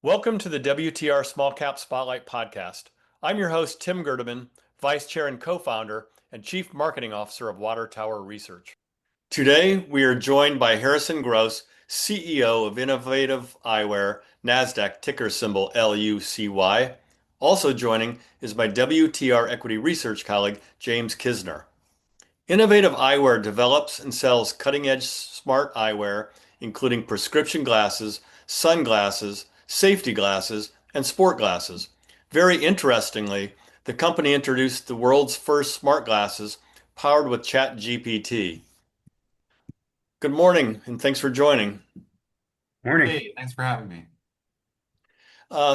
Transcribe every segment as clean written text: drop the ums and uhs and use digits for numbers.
Welcome to the WTR Small Cap Spotlight podcast. I'm your host, Tim Gerdeman, Vice Chair and Co-founder and Chief Marketing Officer of Water Tower Research. Today, we are joined by Harrison Gross, CEO of Innovative Eyewear, NASDAQ ticker symbol LUCY. Also joining is my WTR Equity Research colleague, James Kisner. Innovative Eyewear develops and sells cutting-edge smart eyewear, including prescription glasses, sunglasses, safety glasses, and sport glasses. Very interestingly, the company introduced the world's first smart glasses powered with ChatGPT. Good morning, and thanks for joining. Morning. Hey, thanks for having me.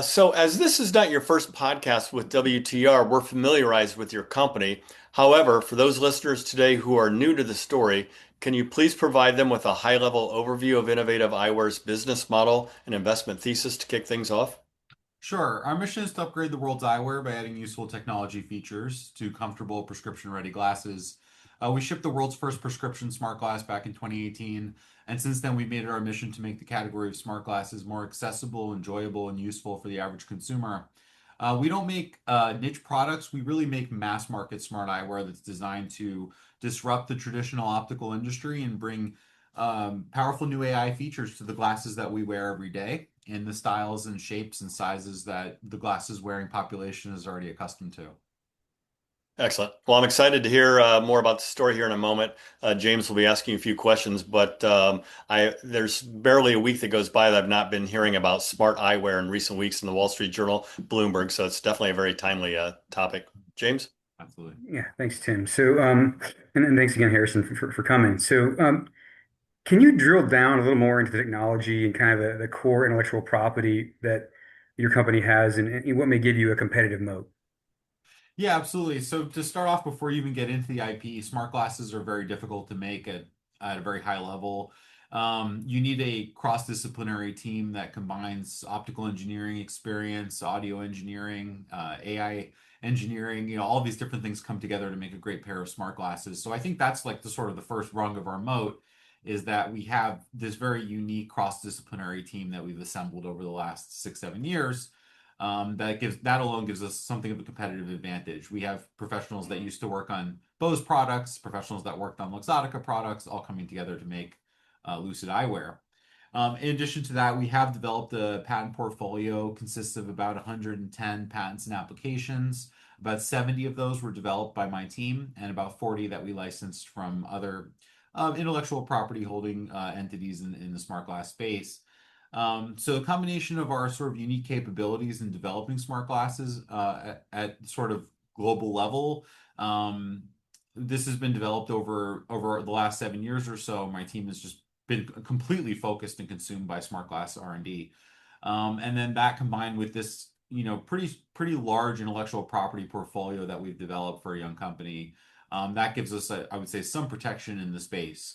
So, as this is not your first podcast with WTR, we're familiarized with your company. However, for those listeners today who are new to the story, can you please provide them with a high-level overview of Innovative Eyewear's business model and investment thesis to kick things off? Sure. Our mission is to upgrade the world's eyewear by adding useful technology features to comfortable prescription-ready glasses. We shipped the world's first prescription smart glass back in 2018, and since then we've made it our mission to make the category of smart glasses more accessible, enjoyable, and useful for the average consumer. We don't make niche products. We really make mass market smart eyewear that's designed to disrupt the traditional optical industry and bring powerful new AI features to the glasses that we wear every day in the styles and shapes and sizes that the glasses wearing population is already accustomed to. Excellent. Well, I'm excited to hear more about the story here in a moment. James will be asking you a few questions, but there's barely a week that goes by that I've not been hearing about smart eyewear in recent weeks in the Wall Street Journal, Bloomberg. So it's definitely a very timely topic. James? Absolutely. Yeah, thanks, Tim. And thanks again, Harrison, for coming. Can you drill down a little more into the technology and kind of the core intellectual property that your company has and what may give you a competitive moat? Yeah, absolutely. So to start off, before you even get into the IP, smart glasses are very difficult to make at a very high level. You need a cross-disciplinary team that combines optical engineering experience, audio engineering, AI engineering, all these different things come together to make a great pair of smart glasses. So I think that's like the sort of the first rung of our moat is that we have this very unique cross-disciplinary team that we've assembled over the last 6, 7 years that alone gives us something of a competitive advantage. We have professionals that used to work on Bose products, professionals that worked on Luxottica products, all coming together to make Lucyd Eyewear. In addition to that, we have developed a patent portfolio consists of about 110 patents and applications. About 70 of those were developed by my team, and about 40 that we licensed from other intellectual property holding entities in the smart glass space. So a combination of our sort of unique capabilities in developing smart glasses at sort of global level, this has been developed over the last 7 years or so. My team has just been completely focused and consumed by smart glass R&D. And then that combined with this, pretty large intellectual property portfolio that we've developed for a young company, that gives us, I would say, some protection in the space.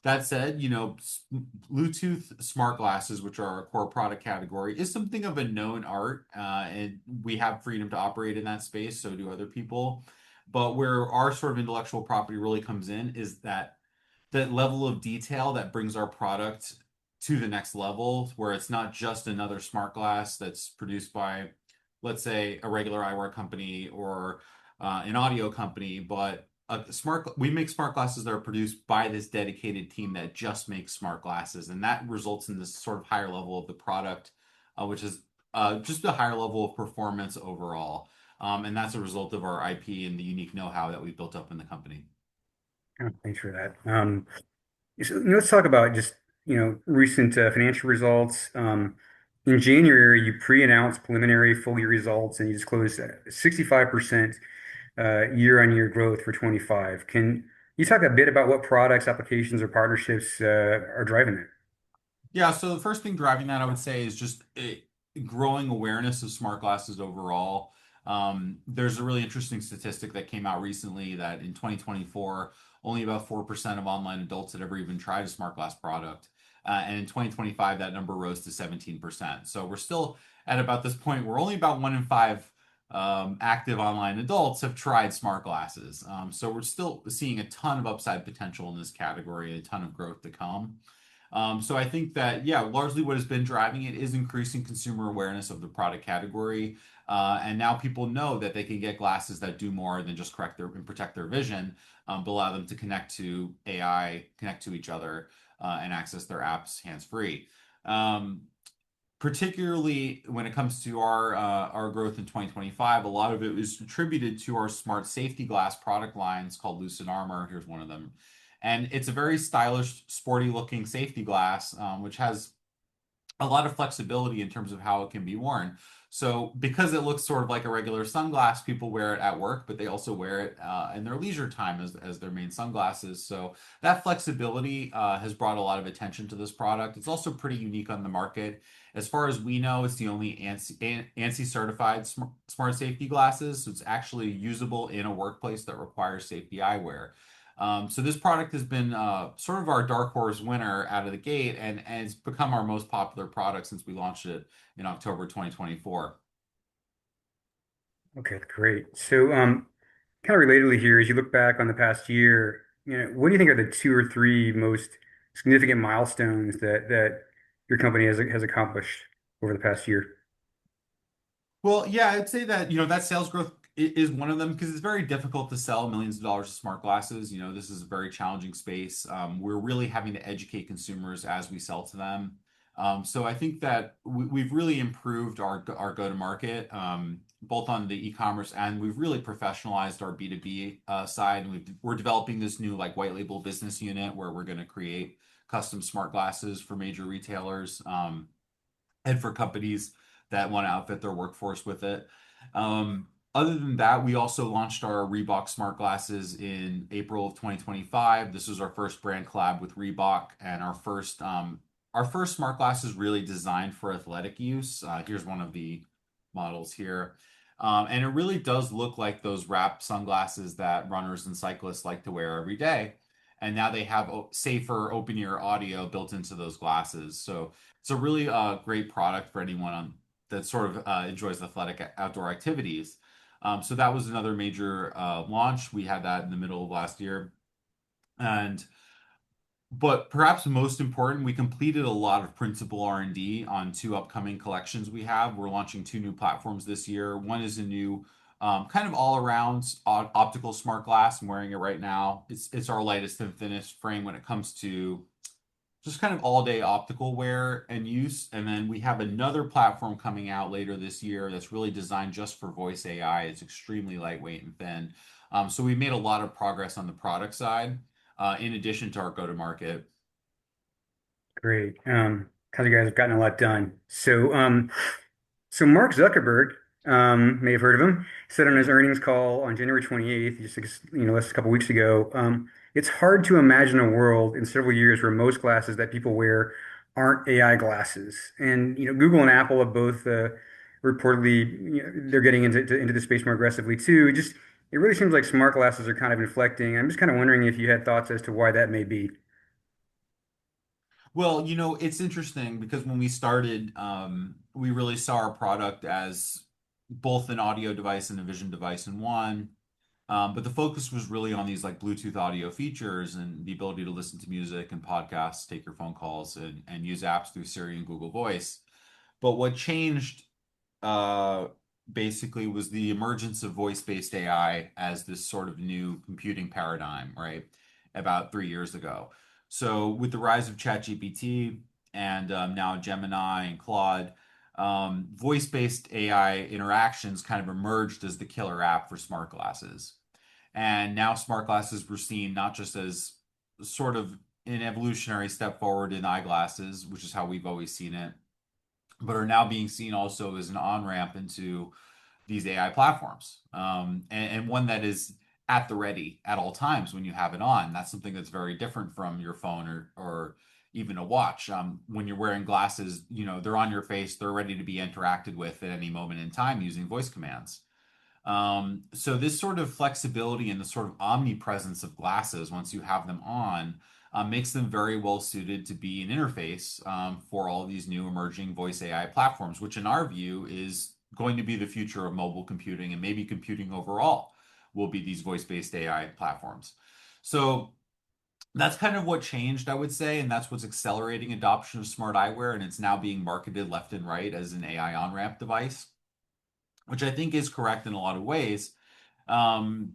That said, Bluetooth smart glasses, which are our core product category, is something of a known art, and we have freedom to operate in that space, so do other people. But where our sort of intellectual property really comes in is that level of detail that brings our product to the next level, where it's not just another smart glass that's produced by, let's say, a regular eyewear company or an audio company, but we make smart glasses that are produced by this dedicated team that just makes smart glasses, and that results in this sort of higher level of the product, which is just a higher level of performance overall. And that's a result of our IP and the unique know-how that we've built up in the company. Oh, thanks for that. Let's talk about just recent financial results. In January, you pre-announced preliminary full year results, and you disclosed 65% year-on-year growth for 25. Can you talk a bit about what products, applications, or partnerships are driving it? Yeah, so the first thing driving that, I would say, is just a growing awareness of smart glasses overall. There's a really interesting statistic that came out recently that in 2024, only about 4% of online adults had ever even tried a smart glass product. And in 2025, that number rose to 17%. So we're still at about this point where only about 1 in 5 active online adults have tried smart glasses. So we're still seeing a ton of upside potential in this category, a ton of growth to come. So I think that, yeah, largely what has been driving it is increasing consumer awareness of the product category. And now people know that they can get glasses that do more than just correct their and protect their vision, but allow them to connect to AI, connect to each other, and access their apps hands-free. Um, Particularly when it comes to our growth in 2025, a lot of it was attributed to our smart safety glass product lines called Lucyd Armour. Here's one of them. And it's a very stylish, sporty looking safety glass, which has a lot of flexibility in terms of how it can be worn. So because it looks sort of like a regular sunglass, people wear it at work, but they also wear it in their leisure time as their main sunglasses. So that flexibility has brought a lot of attention to this product. It's also pretty unique on the market. As far as we know, it's the only ANSI certified smart safety glasses. So it's actually usable in a workplace that requires safety eyewear. So this product has been sort of our dark horse winner out of the gate, and it's become our most popular product since we launched it in October 2024. Okay, great. So, kind of relatedly here, as you look back on the past year, what do you think are the two or three most significant milestones that your company has accomplished over the past year? Well, yeah, I'd say that, that sales growth is one of them because it's very difficult to sell millions of dollars of smart glasses. This is a very challenging space. We're really having to educate consumers as we sell to them. So I think that we've really improved our go-to-market, both on the e-commerce, and we've really professionalized our B2B side. And we're developing this new like white label business unit where we're going to create custom smart glasses for major retailers. And for companies that want to outfit their workforce with it. Other than that, we also launched our Reebok smart glasses in April of 2025. This was our first brand collab with Reebok, and our first smart glasses really designed for athletic use. Here's one of the models here. And it really does look like those wrap sunglasses that runners and cyclists like to wear every day. And now they have safer open ear audio built into those glasses. So it's a really great product for anyone that sort of enjoys athletic outdoor activities. So that was another major launch. We had that in the middle of last year. And but perhaps most important, we completed a lot of principal R&D on two upcoming collections we have. We're launching two new platforms this year. One is a new kind of all-around optical smart glass. I'm wearing it right now. It's our lightest and thinnest frame when it comes to just kind of all-day optical wear and use. And then we have another platform coming out later this year that's really designed just for voice AI. It's extremely lightweight and thin. So we made a lot of progress on the product side, in addition to our go-to-market. Great. Because you guys have gotten a lot done. So Mark Zuckerberg, may have heard of him, said on his earnings call on January 28th, just less a couple weeks ago, it's hard to imagine a world in several years where most glasses that people wear aren't AI glasses. And Google and Apple have both reportedly, they're getting into the space more aggressively too. It really seems like smart glasses are kind of inflecting. I'm just kind of wondering if you had thoughts as to why that may be. Well, it's interesting because when we started, we really saw our product as both an audio device and a vision device in one. But the focus was really on these like Bluetooth audio features and the ability to listen to music and podcasts, take your phone calls, and use apps through Siri and Google Voice. But what changed uh, basically was the emergence of voice-based AI as this sort of new computing paradigm, right? About 3 years ago. So with the rise of ChatGPT and now Gemini and Claude, voice-based AI interactions kind of emerged as the killer app for smart glasses. And now smart glasses were seen not just as sort of an evolutionary step forward in eyeglasses, which is how we've always seen it, but are now being seen also as an on-ramp into these AI platforms, and one that is at the ready at all times when you have it on. That's something that's very different from your phone or even a watch. When you're wearing glasses, they're on your face, they're ready to be interacted with at any moment in time using voice commands. So this sort of flexibility and the sort of omnipresence of glasses once you have them on makes them very well suited to be an interface for all these new emerging voice AI platforms, which in our view is going to be the future of mobile computing and maybe computing overall will be these voice-based AI platforms. So That's kind of what changed, I would say, and that's what's accelerating adoption of smart eyewear, and it's now being marketed left and right as an AI on-ramp device, which I think is correct in a lot of ways. Um,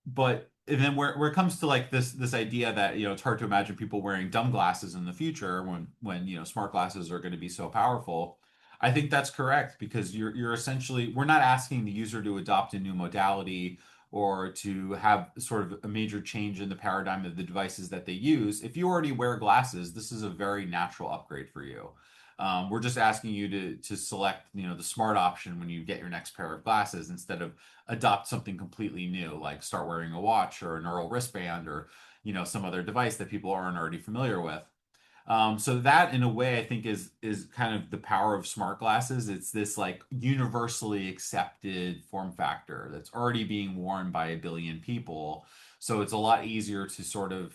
but and then where it comes to like this idea that it's hard to imagine people wearing dumb glasses in the future when smart glasses are going to be so powerful. I think that's correct because you're essentially we're not asking the user to adopt a new modality or to have sort of a major change in the paradigm of the devices that they use. If you already wear glasses, this is a very natural upgrade for you. We're just asking you to select, the smart option when you get your next pair of glasses instead of adopt something completely new, like start wearing a watch or a neural wristband or, some other device that people aren't already familiar with. So that, in a way, I think is kind of the power of smart glasses. It's this like universally accepted form factor that's already being worn by a billion people. So it's a lot easier to sort of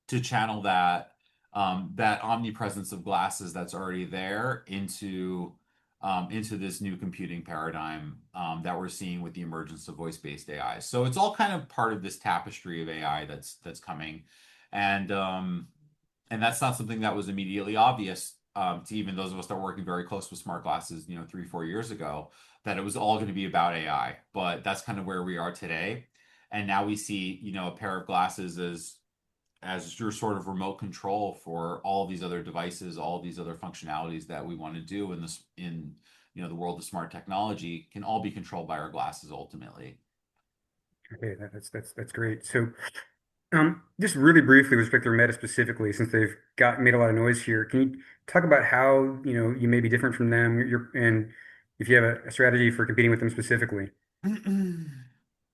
to channel that omnipresence of glasses that's already there into this new computing paradigm that we're seeing with the emergence of voice-based AI. So it's all kind of part of this tapestry of AI that's coming, and um, and that's not something that was immediately obvious to even those of us that were working very close with smart glasses, 3, 4 years ago, that it was all going to be about AI. But that's kind of where we are today, and now we see, a pair of glasses as your sort of remote control for all these other devices, all these other functionalities that we want to do in the world of smart technology can all be controlled by our glasses ultimately. Okay, that's great. So, just really briefly with respect to Meta specifically, since they've got made a lot of noise here, can you talk about how you may be different from them, and if you have a strategy for competing with them specifically?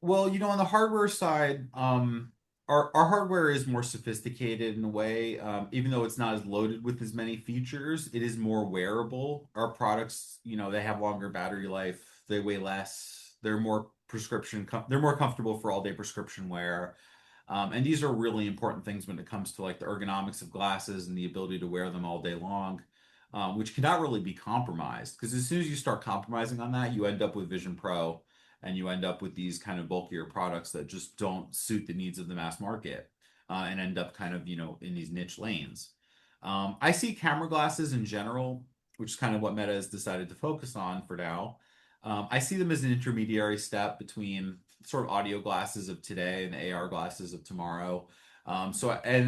Well, on the hardware side, our hardware is more sophisticated in a way. Even though it's not as loaded with as many features, it is more wearable. Our products, they have longer battery life, they weigh less, they're more comfortable for all day prescription wear. And these are really important things when it comes to like the ergonomics of glasses and the ability to wear them all day long, which cannot really be compromised. Because as soon as you start compromising on that, you end up with Vision Pro and you end up with these kind of bulkier products that just don't suit the needs of the mass market and end up kind of, in these niche lanes. I see camera glasses in general, which is kind of what Meta has decided to focus on for now. I see them as an intermediary step between sort of audio glasses of today and the AR glasses of tomorrow. And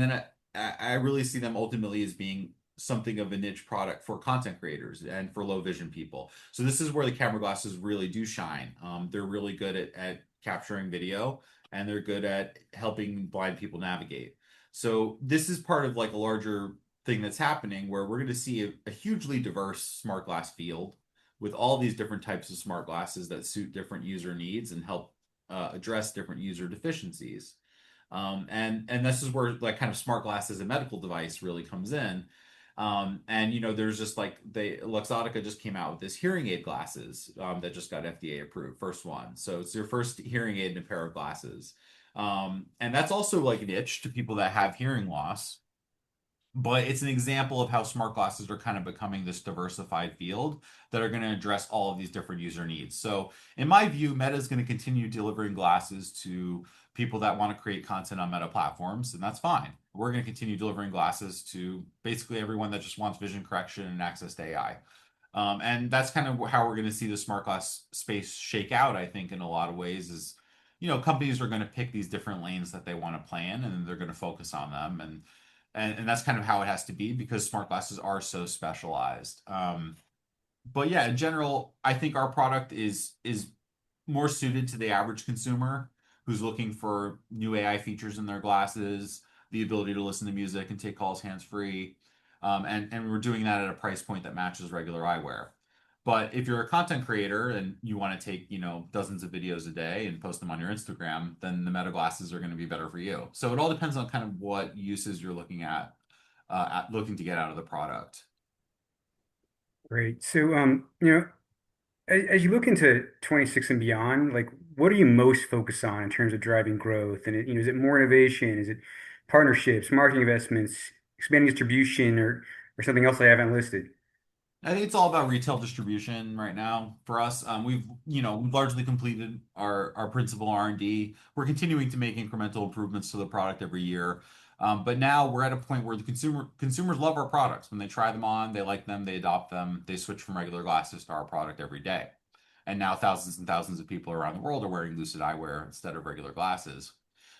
then I really see them ultimately as being something of a niche product for content creators and for low vision people. So this is where the camera glasses really do shine. They're really good at capturing video and they're good at helping blind people navigate. So this is part of like a larger thing that's happening where we're going to see a hugely diverse smart glass field with all these different types of smart glasses that suit different user needs and help address different user deficiencies. And this is where like kind of smart glass as a medical device really comes in. And there's just like Luxottica just came out with this hearing aid glasses that just got FDA approved, first one. So it's your first hearing aid in a pair of glasses. And that's also like niche to people that have hearing loss. But it's an example of how smart glasses are kind of becoming this diversified field that are going to address all of these different user needs. So, in my view, Meta is going to continue delivering glasses to people that want to create content on Meta platforms, and that's fine. We're going to continue delivering glasses to basically everyone that just wants vision correction and access to AI. And that's kind of how we're going to see the smart glass space shake out, I think, in a lot of ways is, companies are going to pick these different lanes that they want to play in and they're going to focus on them. And that's kind of how it has to be because smart glasses are so specialized. But yeah, in general, I think our product is more suited to the average consumer who's looking for new AI features in their glasses, the ability to listen to music and take calls hands-free. And we're doing that at a price point that matches regular eyewear. But if you're a content creator and you want to take, dozens of videos a day and post them on your Instagram, then the Meta glasses are going to be better for you. So it all depends on kind of what uses you're looking at looking to get out of the product. Great. So, as you look into 26 and beyond, like what are you most focused on in terms of driving growth? And is it more innovation? Is it partnerships, marketing investments, expanding distribution, or something else I haven't listed? I think it's all about retail distribution right now for us. We've largely completed our principal R&D. We're continuing to make incremental improvements to the product every year. But now we're at a point where the consumers love our products. When they try them on, they like them, they adopt them, they switch from regular glasses to our product every day. And now thousands and thousands of people around the world are wearing Lucyd Eyewear instead of regular glasses.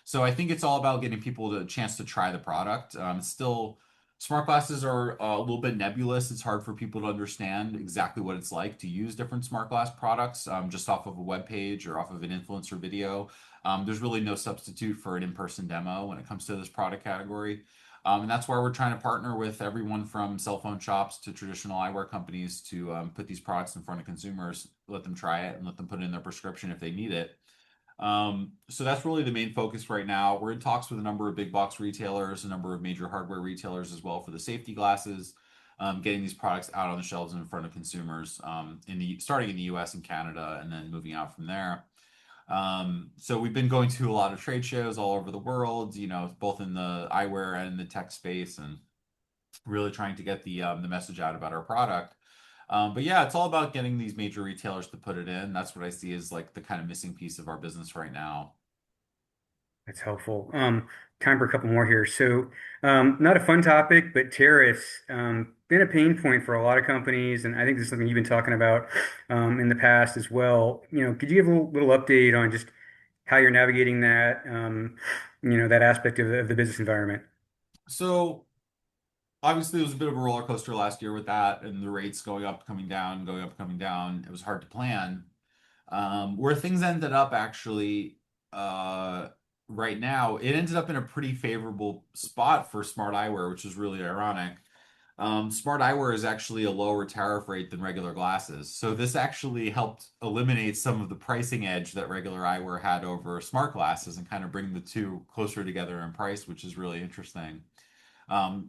So I think it's all about getting people the chance to try the product. Still, smart glasses are a little bit nebulous. It's hard for people to understand exactly what it's like to use different smart glass products just off of a web page or off of an influencer video. There's really no substitute for an in-person demo when it comes to this product category. And that's why we're trying to partner with everyone from cell phone shops to traditional eyewear companies to put these products in front of consumers, let them try it, and let them put it in their prescription if they need it. So that's really the main focus right now. We're in talks with a number of big box retailers, a number of major hardware retailers as well for the safety glasses, getting these products out on the shelves and in front of consumers starting in the US and Canada and then moving out from there. So we've been going to a lot of trade shows all over the world, both in the eyewear and the tech space, and really trying to get the message out about our product. But yeah, it's all about getting these major retailers to put it in. That's what I see as like the kind of missing piece of our business right now. That's helpful. Time for a couple more here. So, not a fun topic, but tariffs, been a pain point for a lot of companies, and I think this is something you've been talking about in the past as well. Could you give a little update on just how you're navigating that, that aspect of the business environment? So obviously it was a bit of a roller coaster last year with that and the rates going up, coming down, going up, coming down. It was hard to plan. Where things ended up actually uh, right now, it ended up in a pretty favorable spot for smart eyewear, which is really ironic. Smart eyewear is actually a lower tariff rate than regular glasses. So this actually helped eliminate some of the pricing edge that regular eyewear had over smart glasses and kind of bring the two closer together in price, which is really interesting.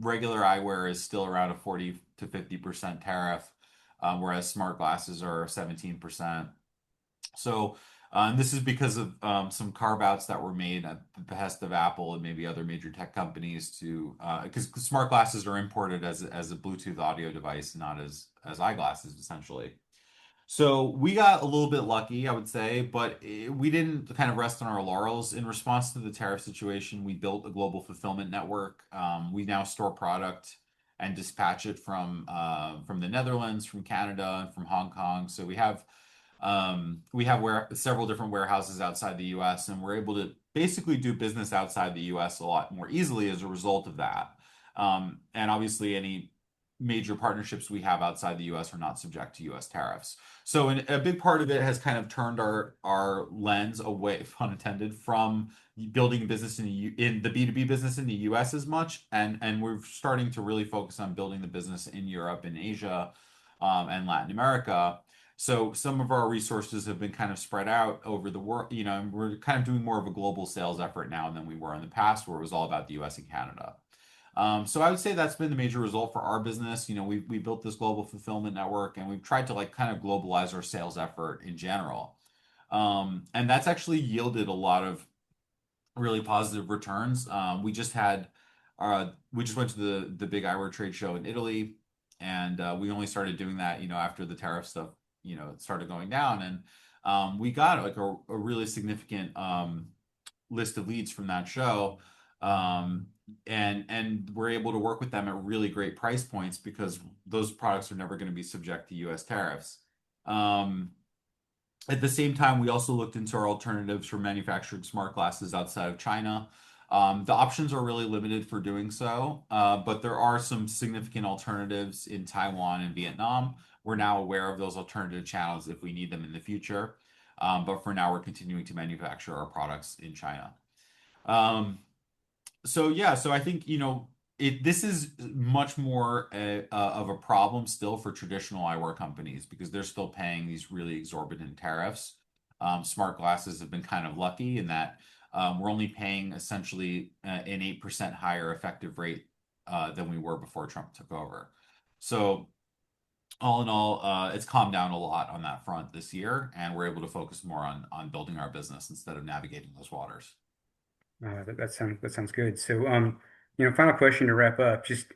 Regular eyewear is still around a 40 to 50% tariff, whereas smart glasses are 17%. So, and this is because of some carve outs that were made at the behest of Apple and maybe other major tech companies to because smart glasses are imported as a Bluetooth audio device, not as eyeglasses essentially. So we got a little bit lucky, I would say, but we didn't kind of rest on our laurels. In response to the tariff situation, we built a global fulfillment network. We now store product and dispatch it from the Netherlands, from Canada, and from Hong Kong. So we have several different warehouses outside the U.S. and we're able to basically do business outside the U.S. a lot more easily as a result of that. And obviously, any major partnerships we have outside the U.S. are not subject to U.S. tariffs. So a big part of it has kind of turned our lens away, pun intended, from building business in the B2B business in the U.S. as much, and we're starting to really focus on building the business in Europe and Asia, and Latin America. So some of our resources have been kind of spread out over the world, and we're kind of doing more of a global sales effort now than we were in the past, where it was all about the U.S. and Canada. So I would say that's been the major result for our business. We built this global fulfillment network and we've tried to like kind of globalize our sales effort in general. And that's actually yielded a lot of really positive returns. We just went to the big eyewear trade show in Italy, and we only started doing that, after the tariff stuff, started going down, and we got like a really significant list of leads from that show. And we're able to work with them at really great price points because those products are never going to be subject to U.S. tariffs. Um, at the same time, we also looked into our alternatives for manufacturing smart glasses outside of China. The options are really limited for doing so, but there are some significant alternatives in Taiwan and Vietnam. We're now aware of those alternative channels if we need them in the future. But for now, we're continuing to manufacture our products in China. Um, so yeah, so I think this is much more of a problem still for traditional eyewear companies because they're still paying these really exorbitant tariffs. Smart glasses have been kind of lucky in that we're only paying essentially an 8% higher effective rate than we were before Trump took over. So all in all, it's calmed down a lot on that front this year, and we're able to focus more on building our business instead of navigating those waters. That sounds good. So, final question to wrap up. Just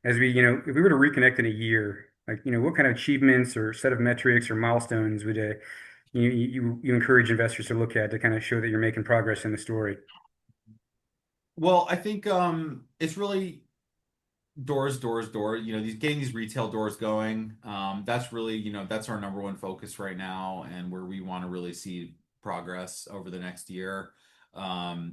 as we, if we were to reconnect in a year, Like, what kind of achievements or set of metrics or milestones would you encourage investors to look at to kind of show that you're making progress in the story? Well, I think it's really doors. These getting these retail doors going. That's really, that's our number one focus right now, and where we want to really see progress over the next year.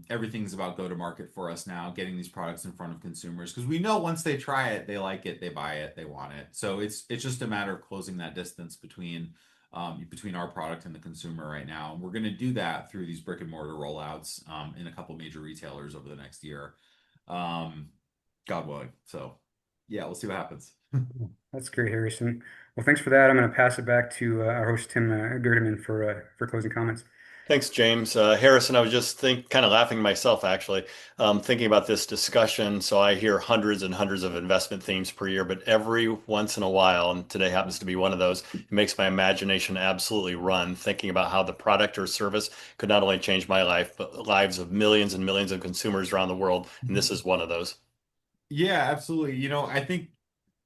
Everything's about go to market for us now, getting these products in front of consumers because we know once they try it, they like it, they buy it, they want it. So it's just a matter of closing that distance between our product and the consumer right now. And we're going to do that through these brick and mortar rollouts in a couple major retailers over the next year. Um, God willing. So yeah, we'll see what happens. That's great, Harrison. Well, thanks for that. I'm going to pass it back to our host, Tim Gerdeman, for closing comments. Thanks, James. Harrison, I was just kind of laughing myself, actually, thinking about this discussion. So I hear hundreds and hundreds of investment themes per year, but every once in a while, and today happens to be one of those, it makes my imagination absolutely run, thinking about how the product or service could not only change my life, but lives of millions and millions of consumers around the world. And this is one of those. Yeah, absolutely. I think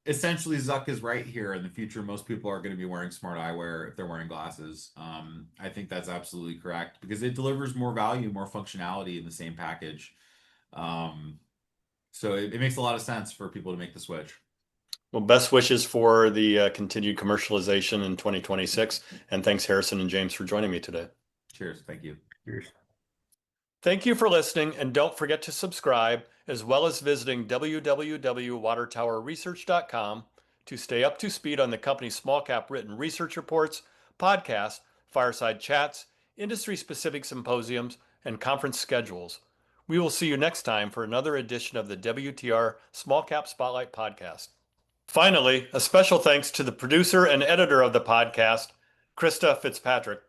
essentially Zuck is right here. In the future, most people are going to be wearing smart eyewear if they're wearing glasses. I think that's absolutely correct because it delivers more value, more functionality in the same package. Um, so it makes a lot of sense for people to make the switch. Well, best wishes for the continued commercialization in 2026. And thanks, Harrison and James, for joining me today. Cheers. Thank you. Cheers. Thank you for listening, and don't forget to subscribe, as well as visiting www.watertowerresearch.com to stay up to speed on the company's small cap written research reports, podcasts, fireside chats, industry-specific symposiums, and conference schedules. We will see you next time for another edition of the WTR Small Cap Spotlight podcast. Finally, a special thanks to the producer and editor of the podcast, Krista Fitzpatrick.